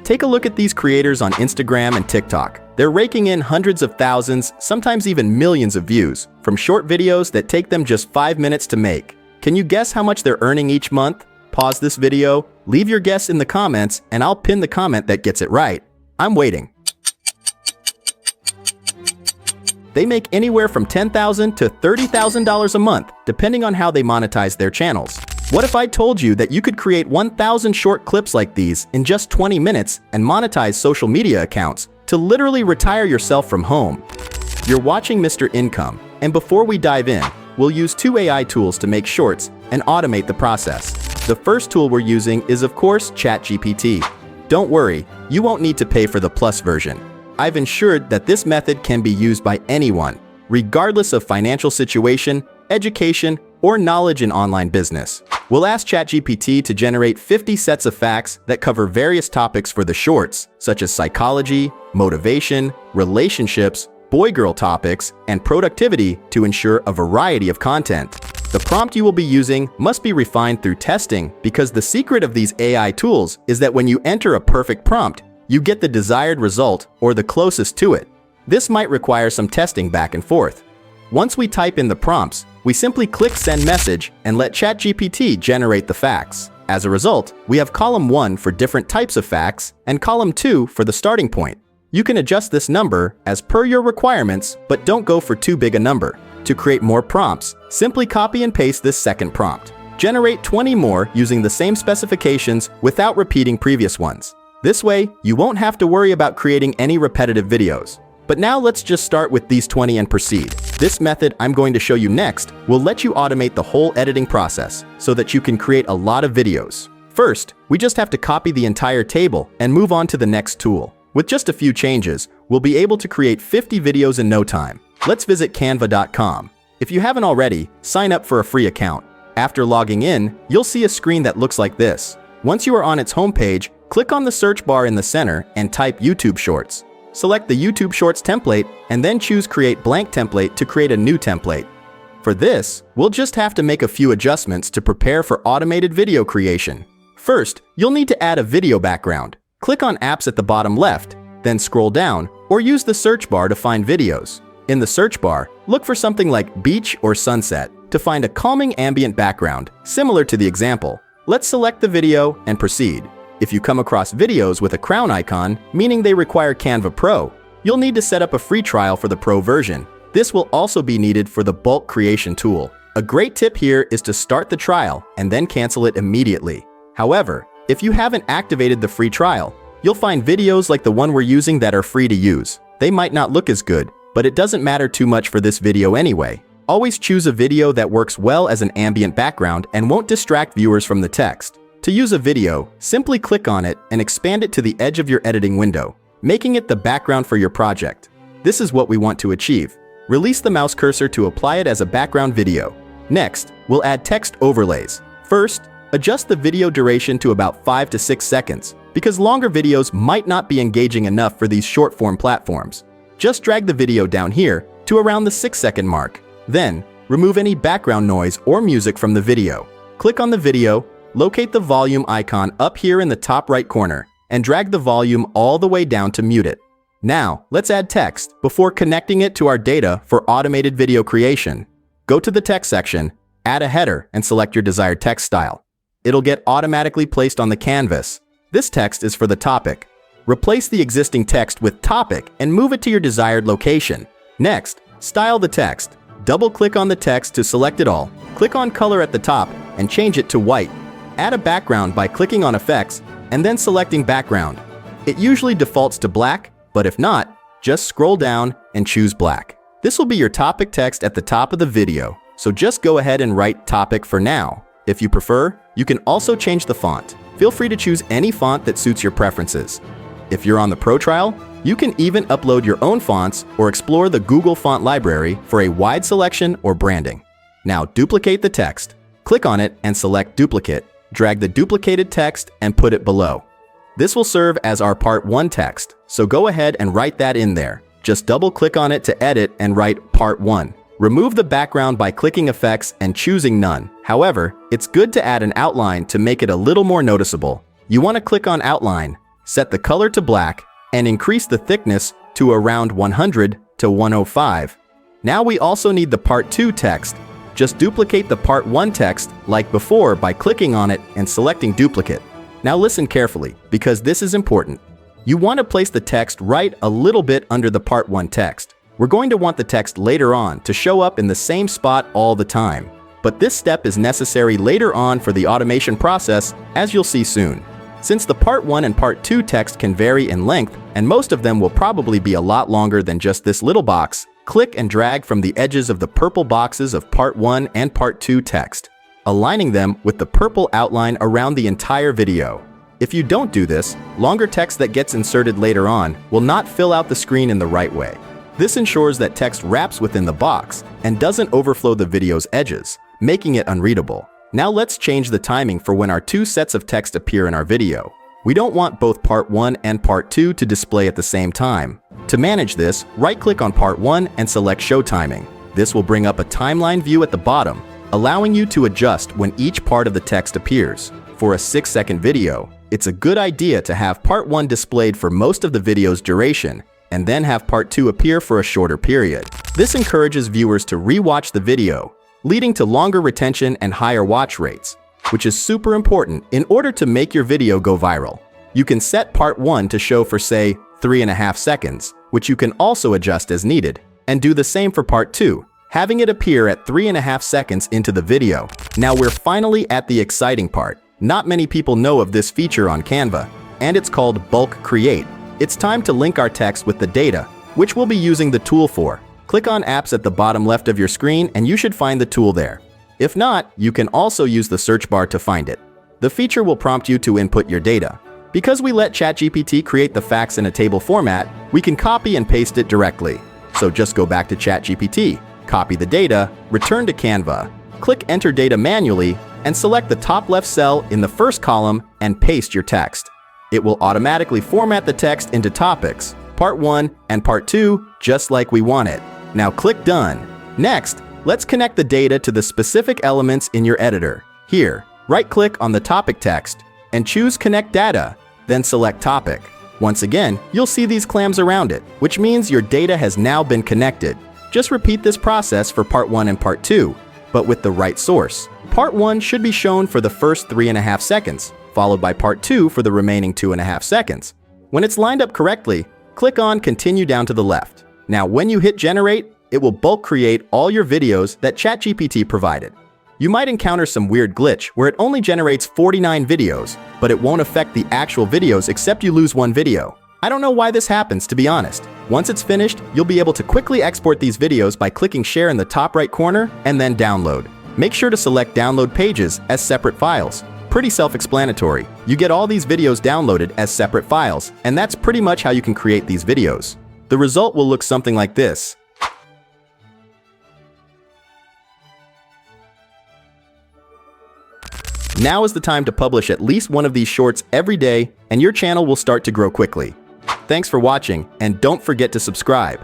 Take a look at these creators on Instagram and TikTok. They're raking in hundreds of thousands, sometimes even millions of views, from short videos that take them just 5 minutes to make. Can you guess how much they're earning each month? Pause this video, leave your guess in the comments, and I'll pin the comment that gets it right. I'm waiting. They make anywhere from $10,000 to $30,000 a month, depending on how they monetize their channels. What if I told you that you could create 1,000 short clips like these in just 20 minutes and monetize social media accounts to literally retire yourself from home? You're watching Mr. Income, and before we dive in, we'll use 2 AI tools to make shorts and automate the process. The first tool we're using is, of course, ChatGPT. Don't worry, you won't need to pay for the Plus version. I've ensured that this method can be used by anyone, regardless of financial situation, education, or knowledge in online business. We'll ask ChatGPT to generate 50 sets of facts that cover various topics for the shorts, such as psychology, motivation, relationships, boy-girl topics, and productivity to ensure a variety of content. The prompt you will be using must be refined through testing because the secret of these AI tools is that when you enter a perfect prompt, you get the desired result or the closest to it. This might require some testing back and forth. Once we type in the prompts, we simply click Send Message and let ChatGPT generate the facts. As a result, we have column 1 for different types of facts and column 2 for the starting point. You can adjust this number as per your requirements, but don't go for too big a number. To create more prompts, simply copy and paste this second prompt. Generate 20 more using the same specifications without repeating previous ones. This way, you won't have to worry about creating any repetitive videos. But now let's just start with these 20 and proceed. This method I'm going to show you next will let you automate the whole editing process so that you can create a lot of videos. First, we just have to copy the entire table and move on to the next tool. With just a few changes, we'll be able to create 50 videos in no time. Let's visit canva.com. If you haven't already, sign up for a free account. After logging in, you'll see a screen that looks like this. Once you are on its homepage, click on the search bar in the center and type YouTube Shorts. Select the YouTube Shorts template and then choose Create Blank Template to create a new template. For this, we'll just have to make a few adjustments to prepare for automated video creation. First, you'll need to add a video background. Click on Apps at the bottom left, then scroll down or use the search bar to find videos. In the search bar, look for something like beach or sunset to find a calming ambient background, similar to the example. Let's select the video and proceed. If you come across videos with a crown icon, meaning they require Canva Pro, you'll need to set up a free trial for the Pro version. This will also be needed for the bulk creation tool. A great tip here is to start the trial and then cancel it immediately. However, if you haven't activated the free trial, you'll find videos like the one we're using that are free to use. They might not look as good, but it doesn't matter too much for this video anyway. Always choose a video that works well as an ambient background and won't distract viewers from the text. To use a video, simply click on it and expand it to the edge of your editing window, making it the background for your project. This is what we want to achieve. Release the mouse cursor to apply it as a background video. Next, we'll add text overlays. First, adjust the video duration to about 5 to 6 seconds, because longer videos might not be engaging enough for these short-form platforms. Just drag the video down here to around the 6-second mark. Then, remove any background noise or music from the video. Click on the video, locate the volume icon up here in the top right corner, and drag the volume all the way down to mute it. Now, let's add text before connecting it to our data for automated video creation. Go to the text section, add a header, and select your desired text style. It'll get automatically placed on the canvas. This text is for the topic. Replace the existing text with topic and move it to your desired location. Next, style the text. Double-click on the text to select it all. Click on Color at the top and change it to white. Add a background by clicking on Effects and then selecting Background. It usually defaults to black, but if not, just scroll down and choose black. This will be your topic text at the top of the video, so just go ahead and write Topic for now. If you prefer, you can also change the font. Feel free to choose any font that suits your preferences. If you're on the Pro trial, you can even upload your own fonts or explore the Google Font Library for a wide selection or branding. Now duplicate the text. Click on it and select Duplicate. Drag the duplicated text and put it below. This will serve as our Part 1 text, so go ahead and write that in there. Just double-click on it to edit and write Part 1. Remove the background by clicking Effects and choosing None. However, it's good to add an outline to make it a little more noticeable. You want to click on Outline. set the color to black, and increase the thickness to around 100 to 105. Now we also need the Part 2 text. Just duplicate the Part 1 text like before by clicking on it and selecting Duplicate. Now listen carefully, because this is important. You want to place the text right a little bit under the Part 1 text. We're going to want the text later on to show up in the same spot all the time. But this step is necessary later on for the automation process, as you'll see soon. Since the Part 1 and Part 2 text can vary in length, and most of them will probably be a lot longer than just this little box, click and drag from the edges of the purple boxes of Part 1 and Part 2 text, aligning them with the purple outline around the entire video. If you don't do this, longer text that gets inserted later on will not fill out the screen in the right way. This ensures that text wraps within the box and doesn't overflow the video's edges, making it unreadable. Now let's change the timing for when our two sets of text appear in our video. We don't want both Part 1 and Part 2 to display at the same time. To manage this, right-click on Part 1 and select Show Timing. This will bring up a timeline view at the bottom, allowing you to adjust when each part of the text appears. For a 6-second video, it's a good idea to have Part 1 displayed for most of the video's duration, and then have Part 2 appear for a shorter period. This encourages viewers to re-watch the video, leading to longer retention and higher watch rates, which is super important in order to make your video go viral. You can set Part 1 to show for, say, 3.5 seconds, which you can also adjust as needed, and do the same for Part 2, having it appear at 3.5 seconds into the video. Now we're finally at the exciting part. Not many people know of this feature on Canva, and it's called Bulk Create. It's time to link our text with the data, which we'll be using the tool for. Click on Apps at the bottom left of your screen and you should find the tool there. If not, you can also use the search bar to find it. The feature will prompt you to input your data. Because we let ChatGPT create the facts in a table format, we can copy and paste it directly. So just go back to ChatGPT, copy the data, return to Canva, click Enter Data manually, and select the top left cell in the first column and paste your text. It will automatically format the text into topics, Part 1 and Part 2, just like we want it. Now click Done. Next, let's connect the data to the specific elements in your editor. Here, right-click on the topic text and choose Connect Data, then select Topic. Once again, you'll see these clams around it, which means your data has now been connected. Just repeat this process for Part 1 and Part 2, but with the right source. Part 1 should be shown for the first 3.5 seconds, followed by Part 2 for the remaining 2.5 seconds. When it's lined up correctly, click on Continue down to the left. Now when you hit Generate, it will bulk create all your videos that ChatGPT provided. You might encounter some weird glitch where it only generates 49 videos, but it won't affect the actual videos except you lose one video. I don't know why this happens, to be honest. Once it's finished, you'll be able to quickly export these videos by clicking Share in the top right corner and then Download. Make sure to select Download Pages as separate files. Pretty self-explanatory. You get all these videos downloaded as separate files, and that's pretty much how you can create these videos. The result will look something like this. Now is the time to publish at least one of these shorts every day, and your channel will start to grow quickly. Thanks for watching, and don't forget to subscribe.